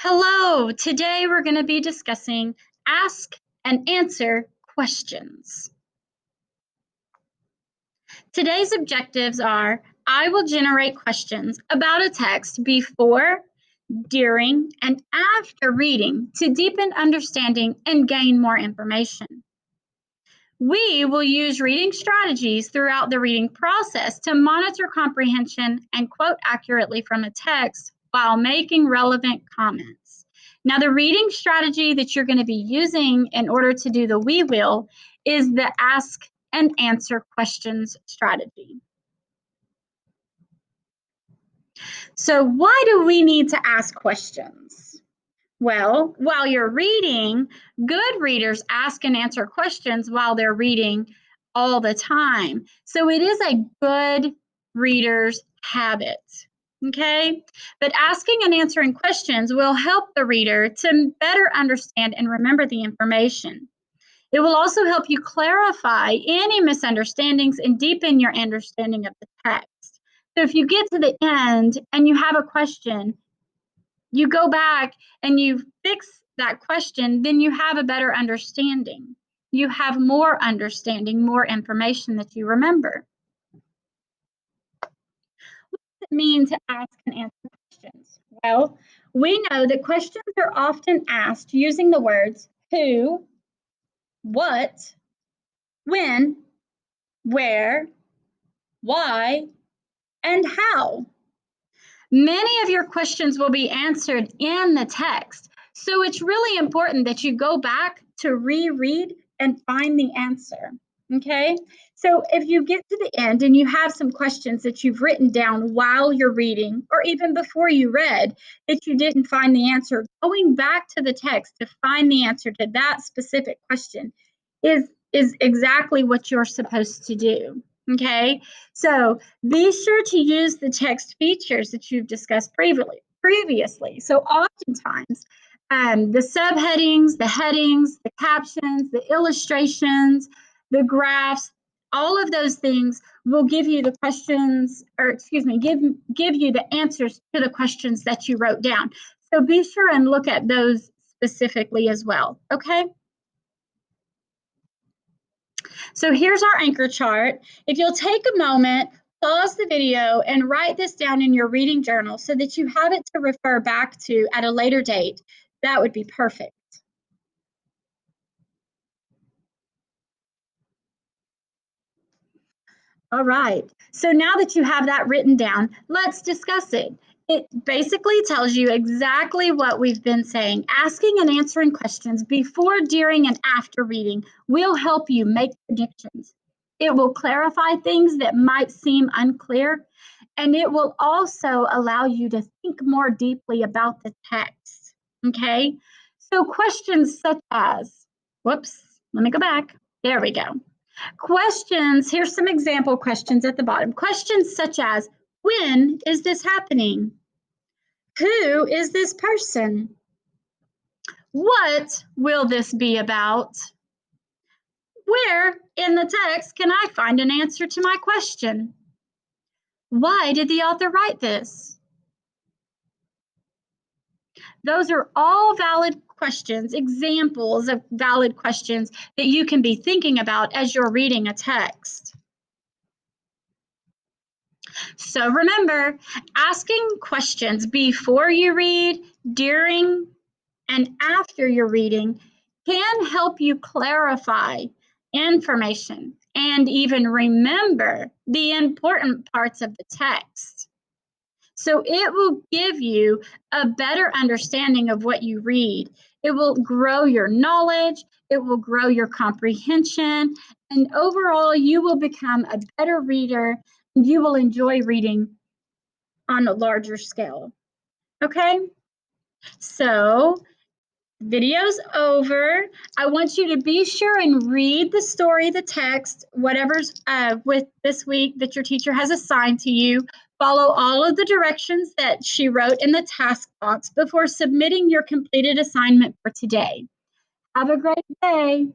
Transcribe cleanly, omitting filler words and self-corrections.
Hello, today we're going to be discussing ask and answer questions. Today's objectives are I will generate questions about a text before, during, and after reading to deepen understanding and gain more information. We will use reading strategies throughout the reading process to monitor comprehension and quote accurately from a text while making relevant comments. Now, the reading strategy that you're going to be using in order to do the we will is the ask and answer questions strategy. So, why do we need to ask questions? Well, while you're reading, good readers ask and answer questions while they're reading all the time. So it is a good reader's habit. Okay? But asking and answering questions will help the reader to better understand and remember the information. It will also help you clarify any misunderstandings and deepen your understanding of the text. So if you get to the end and you have a question, you go back and you fix that question, then you have a better understanding. You have more understanding, more information that you remember. What does it mean to ask and answer questions? Well, we know that questions are often asked using the words who, what, when, where, why, and how. Many of your questions will be answered in the text. So it's really important that you go back to reread and find the answer. Okay, so if you get to the end and you have some questions that you've written down while you're reading, or even before you read, that you didn't find the answer, going back to the text to find the answer to that specific question is exactly what you're supposed to do. Okay, so be sure to use the text features that you've discussed previously. So oftentimes, the subheadings, the headings, the captions, the illustrations, the graphs, all of those things will give you the questions, or excuse me, give you the answers to the questions that you wrote down. So be sure and look at those specifically as well, okay? So here's our anchor chart. If you'll take a moment, pause the video and write this down in your reading journal so that you have it to refer back to at a later date, that would be perfect. All right, so now that you have that written down, let's discuss it. It basically tells you exactly what we've been saying. Asking and answering questions before, during, and after reading will help you make predictions. It will clarify things that might seem unclear, and it will also allow you to think more deeply about the text, okay? So questions such as, whoops, let me go back. There we go. Questions, here's some example questions at the bottom. Questions such as, when is this happening? Who is this person? What will this be about? Where in the text can I find an answer to my question? Why did the author write this? Those are all valid questions, examples of valid questions that you can be thinking about as you're reading a text. So remember, asking questions before you read, during, and after you're reading can help you clarify information and even remember the important parts of the text. So it will give you a better understanding of what you read. It will grow your knowledge, it will grow your comprehension, and overall you will become a better reader and you will enjoy reading on a larger scale. Okay? So video's over. I want you to be sure and read the story, the text, whatever's with this week that your teacher has assigned to you. Follow all of the directions that she wrote in the task box before submitting your completed assignment for today. Have a great day.